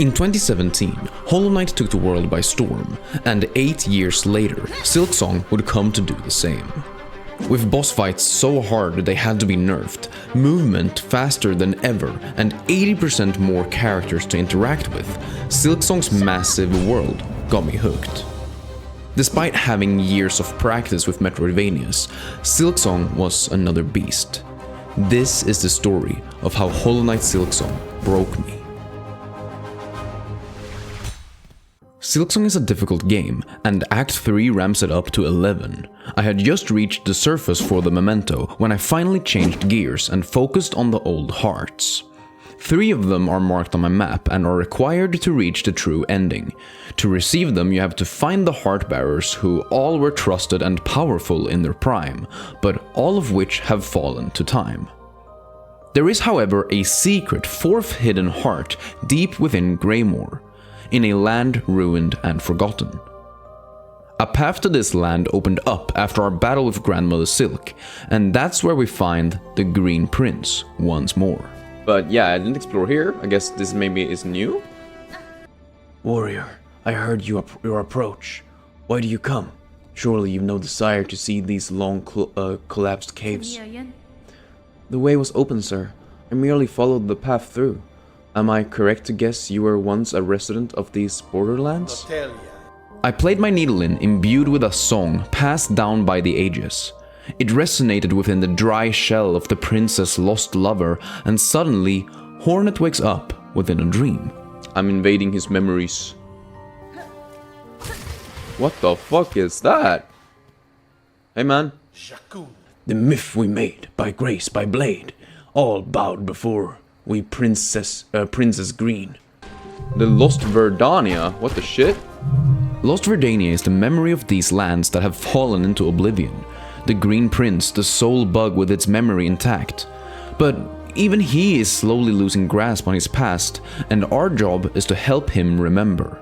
In 2017, Hollow Knight took the world by storm, and 8 years later, Silksong would come to do the same. With boss fights so hard they had to be nerfed, movement faster than ever, and 80% more characters to interact with, Silksong's massive world got me hooked. Despite having years of practice with metroidvanias, Silksong was another beast. This is the story of how Hollow Knight Silksong broke me. Silksong is a difficult game, and Act 3 ramps it up to 11. I had just reached the surface for the memento when I finally changed gears and focused on the old hearts. 3 of them are marked on my map and are required to reach the true ending. To receive them, you have to find the heart bearers who all were trusted and powerful in their prime, but all of which have fallen to time. There is, however, a secret 4th hidden heart deep within Greymoor, in a land ruined and forgotten. A path to this land opened up after our battle with Grandmother Silk, and that's where we find the Green Prince once more. But yeah, I didn't explore here. I guess this maybe is new? Warrior, I heard your approach. Why do you come? Surely you've no desire to see these long collapsed caves. The way was open, sir. I merely followed the path through. Am I correct to guess you were once a resident of these borderlands? I played my needle imbued with a song passed down by the ages. It resonated within the dry shell of the princess' lost lover, and suddenly, Hornet wakes up within a dream. I'm invading his memories. What the fuck is that? Hey man. The myth we made, by grace, by blade, all bowed before we Princess Green. The Lost Verdania? What the shit? Lost Verdania is the memory of these lands that have fallen into oblivion. The Green Prince, the soul bug with its memory intact. But even he is slowly losing grasp on his past, and our job is to help him remember.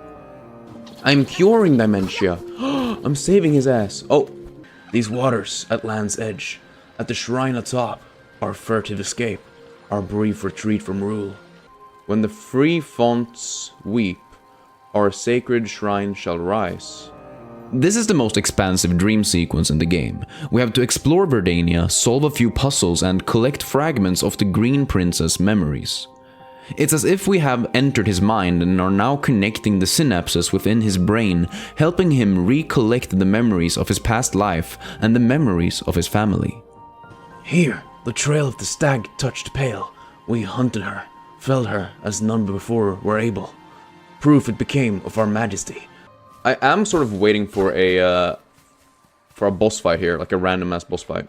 I'm curing dementia. I'm saving his ass. Oh, these waters at land's edge, at the shrine atop, our furtive escape, our brief retreat from rule. When the free fonts weep, our sacred shrine shall rise. This is the most expansive dream sequence in the game. We have to explore Verdania, solve a few puzzles, and collect fragments of the Green Prince's memories. It's as if we have entered his mind and are now connecting the synapses within his brain, helping him recollect the memories of his past life and the memories of his family. Here, the trail of the stag touched pale. We hunted her, felled her as none before were able. Proof it became of our majesty. I am sort of waiting for a boss fight here, like a random ass boss fight.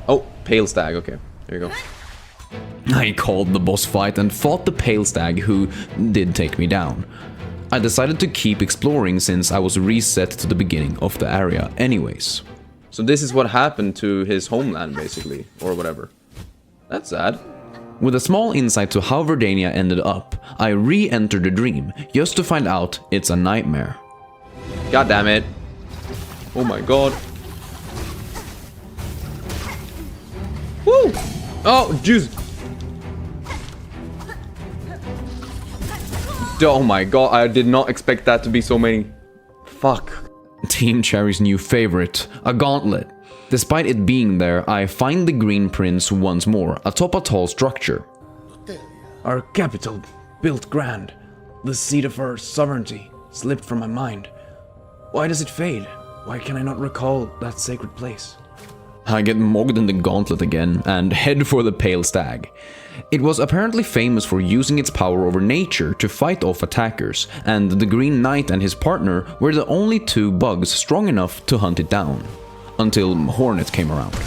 Oh, Pale Stag, okay, there you go. I called the boss fight and fought the Pale Stag, who did take me down. I decided to keep exploring since I was reset to the beginning of the area anyways. So this is what happened to his homeland, basically, or whatever. That's sad. With a small insight to how Verdania ended up, I re-entered the dream, just to find out it's a nightmare. God damn it. Oh my god. Woo! Oh, juice! Oh my god, I did not expect that to be so many. Fuck. Team Cherry's new favorite, a gauntlet. Despite it being there, I find the Green Prince once more, atop a tall structure. Our capital, built grand, the seat of our sovereignty, slipped from my mind. Why does it fade? Why can I not recall that sacred place? I get mogged in the gauntlet again and head for the Pale Stag. It was apparently famous for using its power over nature to fight off attackers, and the Green Knight and his partner were the only 2 bugs strong enough to hunt it down. Until Hornet came around.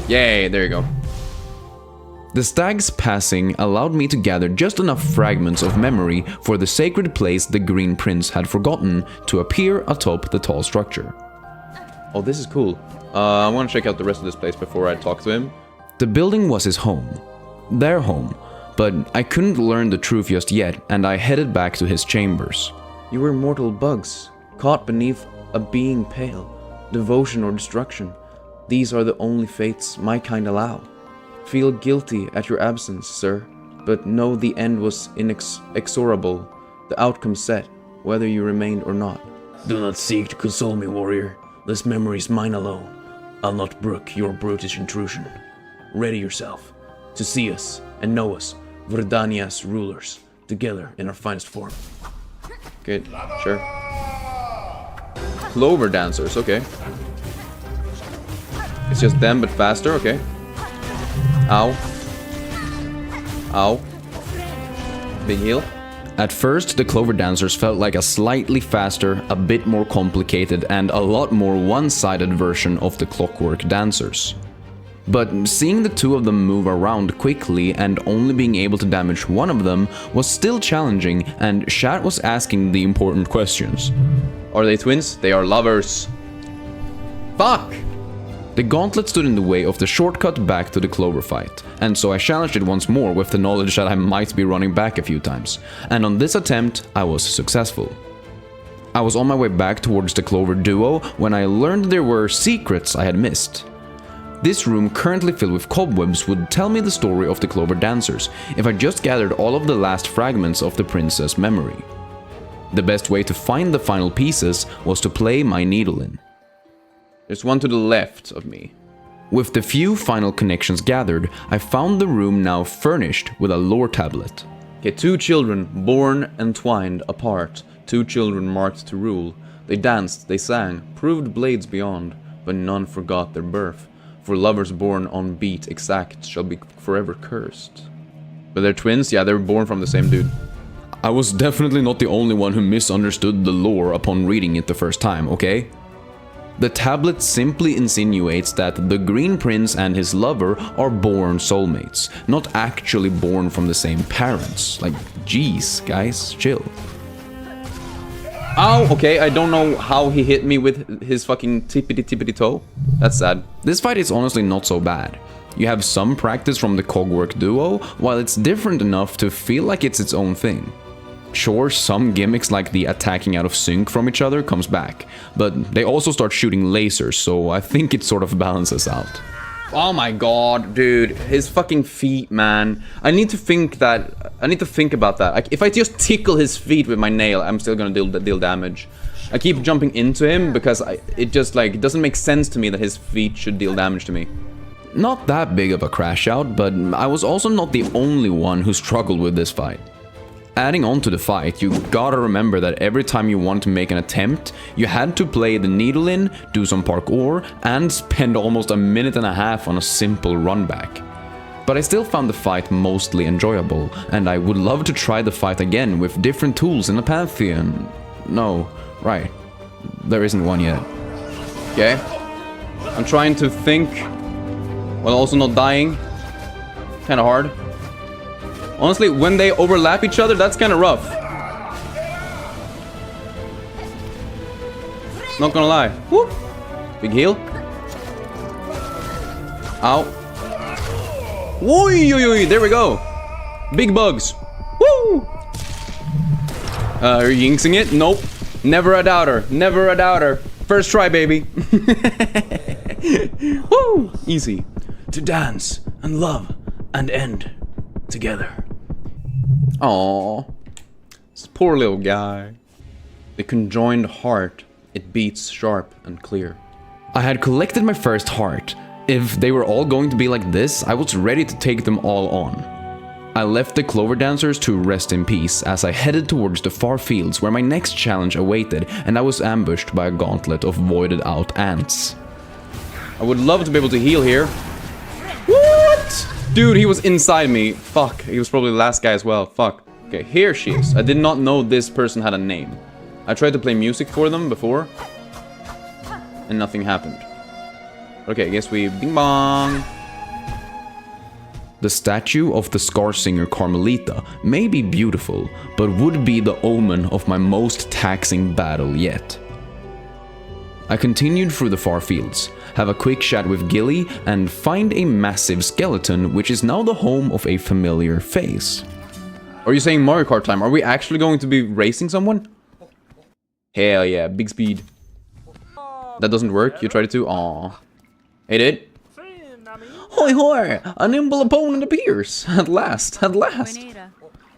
Yay, there you go. The stag's passing allowed me to gather just enough fragments of memory for the sacred place the Green Prince had forgotten to appear atop the tall structure. Oh, this is cool. I want to check out the rest of this place before I talk to him. The building was his home. Their home. But I couldn't learn the truth just yet, and I headed back to his chambers. You were mortal bugs, caught beneath a being pale. Devotion or destruction. These are the only fates my kind allow. feel guilty at your absence, sir, but know the end was inexorable, the outcome set, whether you remained or not. Do not seek to console me, warrior. This memory is mine alone. I'll not brook your brutish intrusion. Ready yourself to see us and know us, Verdania's rulers, together in our finest form. Good, sure. Clover Dancers, okay. It's just them, but faster, okay. Ow. Ow. Big heal. At first, the Clover Dancers felt like a slightly faster, a bit more complicated, and a lot more one-sided version of the Clockwork Dancers. But seeing the two of them move around quickly and only being able to damage one of them was still challenging, and Shat was asking the important questions. Are they twins? They are lovers. Fuck! The gauntlet stood in the way of the shortcut back to the Clover fight, and so I challenged it once more with the knowledge that I might be running back a few times, and on this attempt I was successful. I was on my way back towards the Clover duo when I learned there were secrets I had missed. This room, currently filled with cobwebs, would tell me the story of the Clover Dancers if I just gathered all of the last fragments of the princess' memory. The best way to find the final pieces was to play my needle in. There's one to the left of me. With the few final connections gathered, I found the room now furnished with a lore tablet. Okay, 2 children born entwined apart, 2 children marked to rule. They danced, they sang, proved blades beyond, but none forgot their birth. For lovers born on beat exact shall be forever cursed. But they're twins? Yeah, they were born from the same dude. I was definitely not the only one who misunderstood the lore upon reading it the first time, okay? The tablet simply insinuates that the Green Prince and his lover are born soulmates, not actually born from the same parents. Like, geez, guys, chill. Ow, okay, I don't know how he hit me with his fucking tippity toe. That's sad. This fight is honestly not so bad. You have some practice from the Cogwork duo, while it's different enough to feel like it's its own thing. Sure, some gimmicks like the attacking out of sync from each other comes back, but they also start shooting lasers, so I think it sort of balances out. Oh my god, dude, his fucking feet, man. I need to think about that. Like, if I just tickle his feet with my nail, I'm still gonna deal damage. I keep jumping into him because it just like, it doesn't make sense to me that his feet should deal damage to me. Not that big of a crash out, but I was also not the only one who struggled with this fight. Adding on to the fight, you gotta remember that every time you want to make an attempt, you had to play the needle in, do some parkour, and spend almost a minute and a half on a simple run back. But I still found the fight mostly enjoyable, and I would love to try the fight again with different tools in the Pantheon. No, right, there isn't one yet. Okay, I'm trying to think, while also not dying. Kinda hard. Honestly, when they overlap each other, that's kind of rough. Not gonna lie. Whoop. Big heal. Ow. Woo! There we go. Big bugs. Woo! Are you yinxing it? Nope. Never a doubter. Never a doubter. First try, baby. Woo! Easy. To dance and love and end together. Aww. This poor little guy. The conjoined heart. It beats sharp and clear. I had collected my first heart. If they were all going to be like this, I was ready to take them all on. I left the Clover Dancers to rest in peace as I headed towards the far fields where my next challenge awaited, and I was ambushed by a gauntlet of voided out ants. I would love to be able to heal here. What? Dude, he was inside me. Fuck, he was probably the last guy as well. Fuck. Okay, here she is. I did not know this person had a name. I tried to play music for them before, and nothing happened. Okay, I guess we bing bong. The statue of the Skarrsinger Karmelita may be beautiful, but would be the omen of my most taxing battle yet. I continued through the far fields, have a quick chat with Gilly, and find a massive skeleton which is now the home of a familiar face. Are you saying Mario Kart time? Are we actually going to be racing someone? Hell yeah, big speed. That doesn't work? You tried it to? Aww. It did? Hoi hoi! A nimble opponent appears! At last, at last!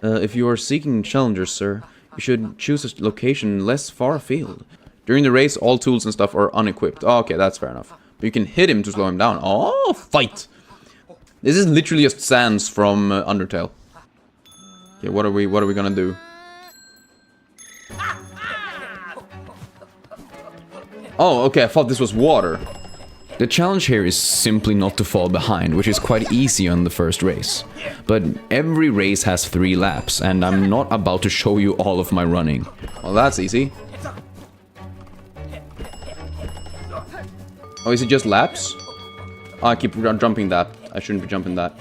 If you are seeking challengers, sir, you should choose a location less far afield. During the race, all tools and stuff are unequipped. Oh, okay, that's fair enough. But you can hit him to slow him down. Oh, fight! This is literally just Sans from Undertale. Okay, what are we gonna do? Oh, okay, I thought this was water. The challenge here is simply not to fall behind, which is quite easy on the first race. But every race has 3 laps, and I'm not about to show you all of my running. Well, that's easy. Oh, is it just laps? Oh, I keep jumping that. I shouldn't be jumping that.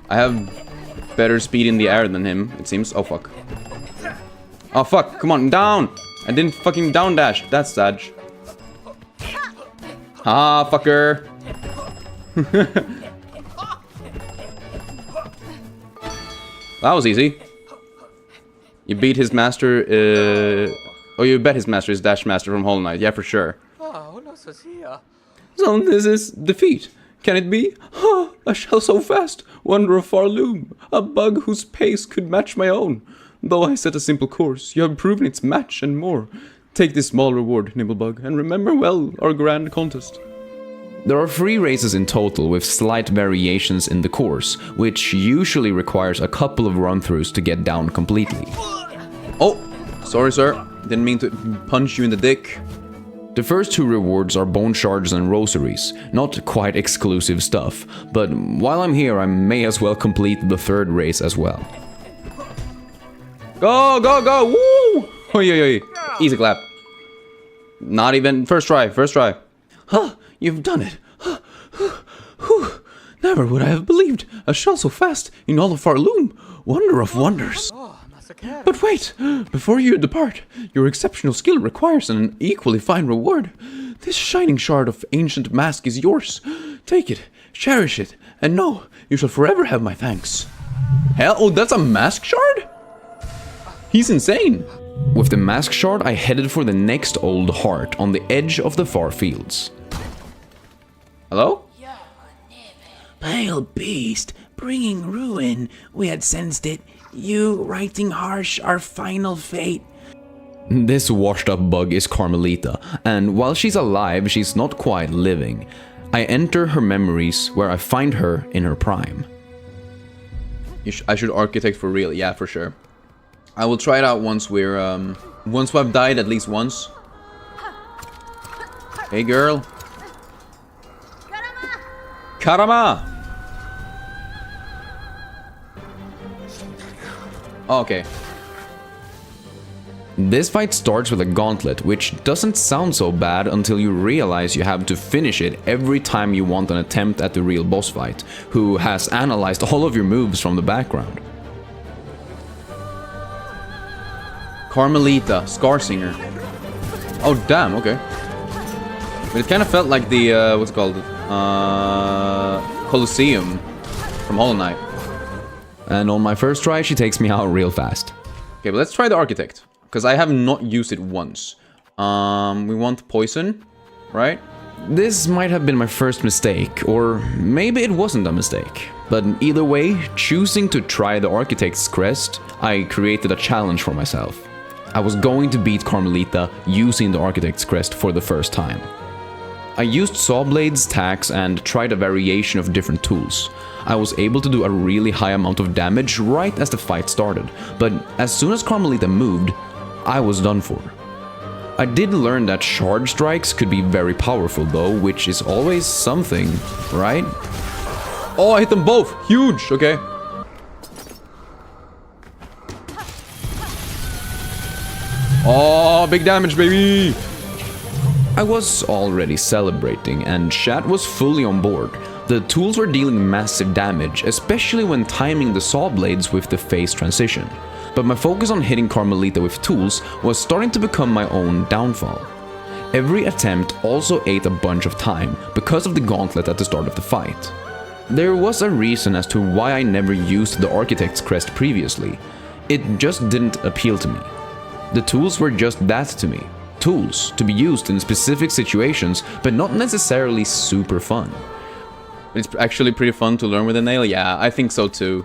I have better speed in the air than him, it seems. Oh, fuck. Oh, fuck. Come on, down! I didn't fucking down dash. That's sad. Ah, fucker. That was easy. You beat his master, oh, you bet his master is Dash Master from Hollow Knight. Yeah, for sure. So this is defeat. Can it be? A shell so fast. Wonder of Pharloom. A bug whose pace could match my own. Though I set a simple course, you have proven its match and more. Take this small reward, Nibblebug, and remember well our grand contest. There are 3 races in total with slight variations in the course, which usually requires a couple of run-throughs to get down completely. Oh, sorry sir, didn't mean to punch you in the dick. The first 2 rewards are bone shards and rosaries, not quite exclusive stuff, but while I'm here I may as well complete the 3rd race as well. Go, go, go, woo! Oi, oi, oi. Easy clap. Not even, first try. Huh, you've done it. Never would I have believed a shell so fast in all of Pharloom. Wonder of wonders. But wait, before you depart, your exceptional skill requires an equally fine reward. This shining shard of ancient mask is yours. Take it, cherish it, and know you shall forever have my thanks. Hell, oh, that's a mask shard? He's insane. With the mask shard, I headed for the next old heart on the edge of the far fields. Hello? Pale beast, bringing ruin. We had sensed it. You writing harsh our final fate. This washed up bug is Karmelita, and while she's alive, she's not quite living. I enter her memories where I find her in her prime. I should architect for real, yeah, for sure. I will try it out once once we've died at least once. Hey girl. Karama! Oh, okay. This fight starts with a gauntlet, which doesn't sound so bad until you realize you have to finish it every time you want an attempt at the real boss fight, who has analyzed all of your moves from the background. Karmelita, Skarsinger. Oh, damn, okay. But it kind of felt like the, what's it called? Colosseum from Hollow Knight. And on my first try, she takes me out real fast. Okay, but let's try the Architect, because I have not used it once. We want poison, right? This might have been my first mistake, or maybe it wasn't a mistake. But either way, choosing to try the Architect's Crest, I created a challenge for myself. I was going to beat Karmelita using the Architect's Crest for the first time. I used saw blades, tacks, and tried a variation of different tools. I was able to do a really high amount of damage right as the fight started, but as soon as Karmelita moved, I was done for. I did learn that shard strikes could be very powerful though, which is always something, right? Oh, I hit them both! Huge! Okay. Oh, big damage, baby! I was already celebrating, and chat was fully on board. The tools were dealing massive damage, especially when timing the saw blades with the phase transition. But my focus on hitting Karmelita with tools was starting to become my own downfall. Every attempt also ate a bunch of time because of the gauntlet at the start of the fight. There was a reason as to why I never used the Architect's Crest previously. It just didn't appeal to me. The tools were just that to me. tools to be used in specific situations, but not necessarily super fun. It's actually pretty fun to learn with a nail. Yeah, I think so too.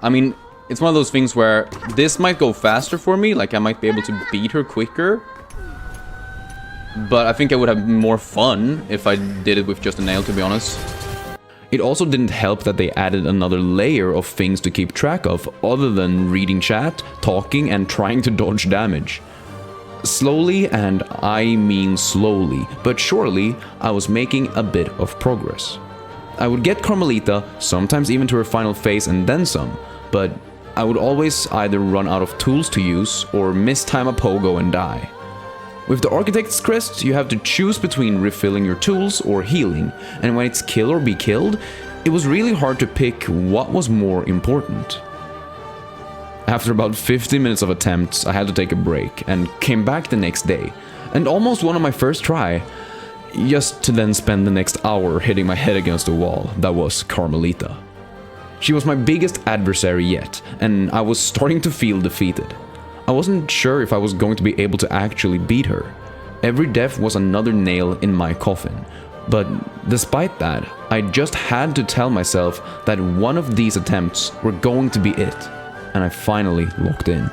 I mean, it's one of those things where this might go faster for me, like I might be able to beat her quicker. But I think I would have more fun if I did it with just a nail, to be honest. It also didn't help that they added another layer of things to keep track of other than reading chat, talking, and trying to dodge damage. Slowly, and I mean slowly, but surely, I was making a bit of progress. I would get Karmelita, sometimes even to her final phase and then some, but I would always either run out of tools to use or mistime a pogo and die. With the Architect's Crest, you have to choose between refilling your tools or healing, and when it's kill or be killed, it was really hard to pick what was more important. After about 50 minutes of attempts, I had to take a break and came back the next day, and almost won on my first try, just to then spend the next hour hitting my head against a wall that was Karmelita. She was my biggest adversary yet, and I was starting to feel defeated. I wasn't sure if I was going to be able to actually beat her. Every death was another nail in my coffin, but despite that, I just had to tell myself that one of these attempts were going to be it. And I finally locked in.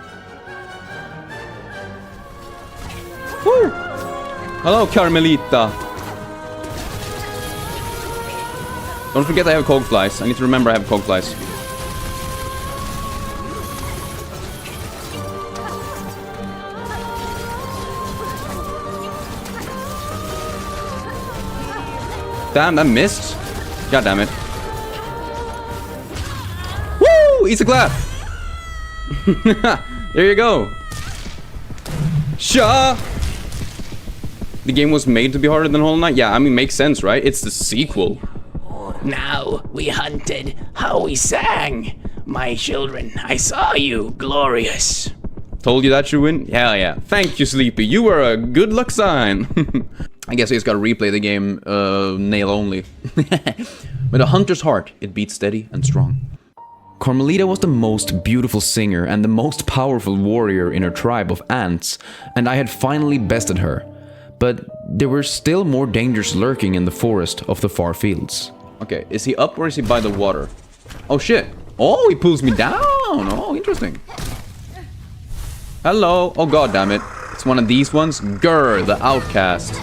Woo! Hello, Karmelita. Don't forget I have cog flies. I need to remember I have cog flies. Damn, that missed. God damn it. Woo! Easy clap. There you go. Sha! The game was made to be harder than Hollow Knight? Yeah, I mean, makes sense, right? It's the sequel. Now we hunted, how we sang. My children, I saw you, glorious. Told you that should win? Hell yeah. Thank you, Sleepy. You were a good luck sign. I guess I just gotta replay the game, nail only. With a hunter's heart, it beats steady and strong. Karmelita was the most beautiful singer and the most powerful warrior in her tribe of ants, and I had finally bested her. But there were still more dangers lurking in the forest of the far fields. Okay, is he up or is he by the water? Oh shit. Oh, he pulls me down. Oh, interesting. Hello. Oh god damn it. It's one of these ones. Grr, the outcast.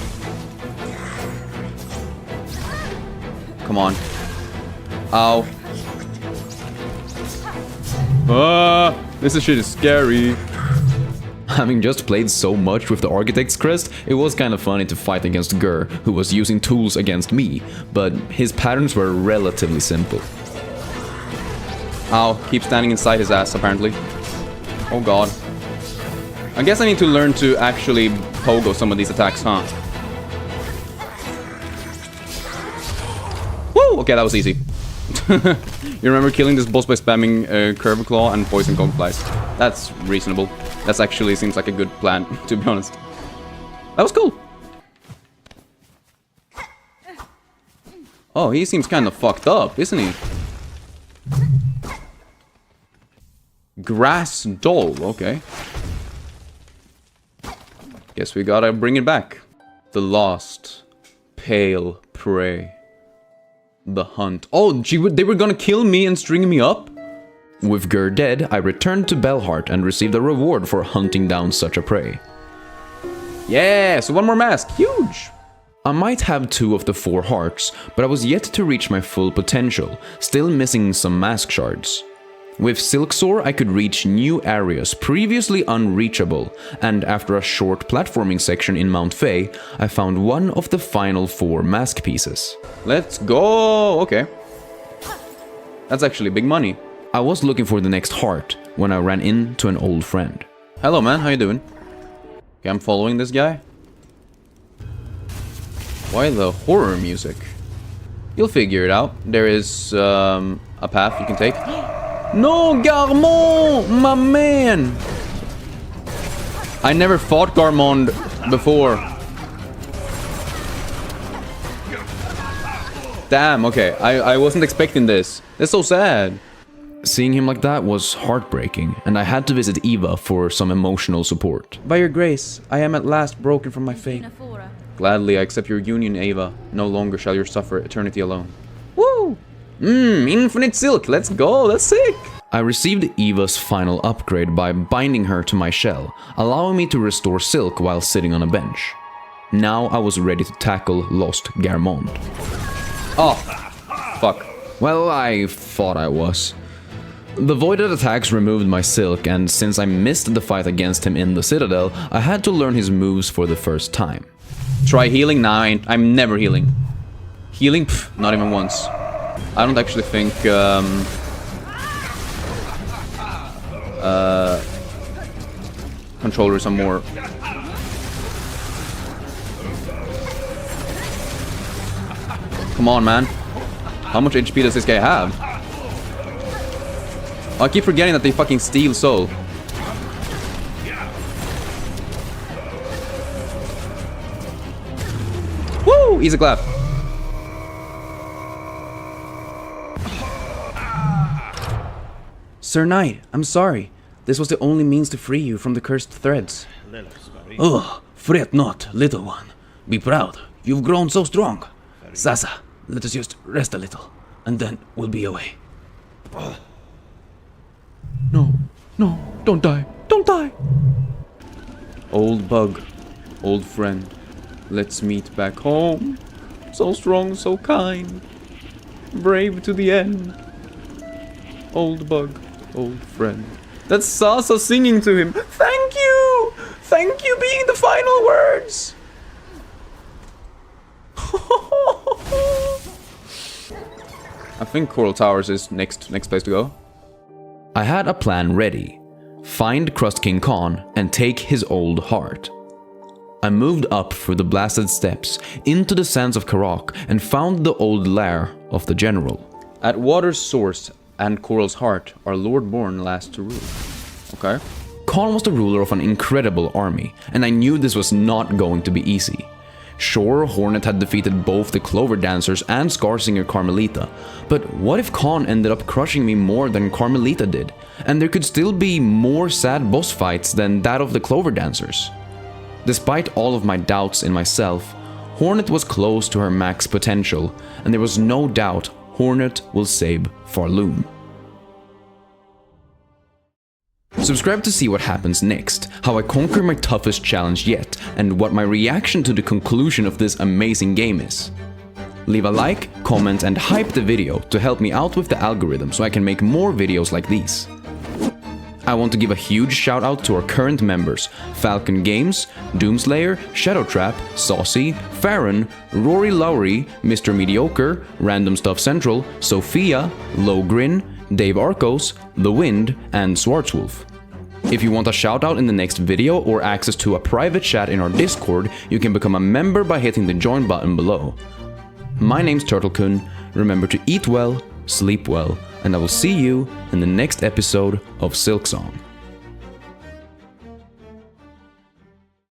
Come on. Ow. This shit is scary. Having just played so much with the Architect's Crest, it was kind of funny to fight against Gur, who was using tools against me, but his patterns were relatively simple. Ow, keep standing inside his ass, apparently. Oh god. I guess I need to learn to actually pogo some of these attacks, huh? Woo! Okay, that was easy. You remember killing this boss by spamming Curve Claw and Poison Cog Flies. That's reasonable. That actually seems like a good plan, to be honest. That was cool. Oh, he seems kind of fucked up, isn't he? Grass doll, okay. Guess we gotta bring it back. The lost, pale prey. The hunt. Oh, they were gonna kill me and string me up? With Gur dead, I returned to Belheart and received a reward for hunting down such a prey. Yeah, so one more mask. Huge! I might have 2 of the 4 hearts, but I was yet to reach my full potential, still missing some mask shards. With Silksong, I could reach new areas previously unreachable, and after a short platforming section in Mount Fae, I found one of the final 4 mask pieces. Let's go! Okay. That's actually big money. I was looking for the next heart when I ran into an old friend. Hello man, how you doing? Okay, I'm following this guy. Why the horror music? You'll figure it out. There is a path you can take. No, Garmon! My man! I never fought Garmon before. Damn, okay. I wasn't expecting this. That's so sad. Seeing him like that was heartbreaking, and I had to visit Eva for some emotional support. By your grace, I am at last broken from my fate. Gladly I accept your union, Eva. No longer shall you suffer eternity alone. Woo! Infinite silk, let's go, that's sick! I received Eva's final upgrade by binding her to my shell, allowing me to restore silk while sitting on a bench. Now I was ready to tackle Lost Garmond. Oh, fuck. Well, I thought I was. The voided attacks removed my silk, and since I missed the fight against him in the Citadel, I had to learn his moves for the first time. Try healing? Nah, I'm never healing. Healing? Pff, not even once. I don't actually think, controllers are more... Come on, man. How much HP does this guy have? I keep forgetting that they fucking steal soul. Woo! Easy clap. Sir Knight, I'm sorry. This was the only means to free you from the cursed threads. Oh, fret not, little one. Be proud. You've grown so strong. Sasa, let us just rest a little, and then we'll be away. No, no, don't die, don't die. Old bug, old friend, let's meet back home. So strong, so kind, brave to the end. Old bug, old friend. That's Sasa singing to him. Thank you! Thank you being the final words! I think Coral Towers is next place to go. I had a plan ready. Find Crust King Khan and take his old heart. I moved up through the blasted steppes into the sands of Karak and found the old lair of the general. At Water's source and Coral's heart, our Lordborn last to rule. Okay. Khan was the ruler of an incredible army, and I knew this was not going to be easy. Sure, Hornet had defeated both the Clover Dancers and Skarrsinger Karmelita, but what if Khan ended up crushing me more than Karmelita did, and there could still be more sad boss fights than that of the Clover Dancers? Despite all of my doubts in myself, Hornet was close to her max potential, and there was no doubt Hornet will save Pharloom. Subscribe to see what happens next, how I conquer my toughest challenge yet, and what my reaction to the conclusion of this amazing game is. Leave a like, comment, and hype the video to help me out with the algorithm so I can make more videos like these. I want to give a huge shout out to our current members: Falcon Games, Doomslayer, Shadowtrap, Saucy, Farron, Rory Lowry, Mr. Mediocre, Random Stuff Central, Sophia, Lowgrin, Dave Arcos, The Wind, and Swartzwolf. If you want a shout out in the next video or access to a private chat in our Discord, you can become a member by hitting the join button below. My name's Turtlekun, remember to eat well, sleep well, and I will see you in the next episode of Silksong.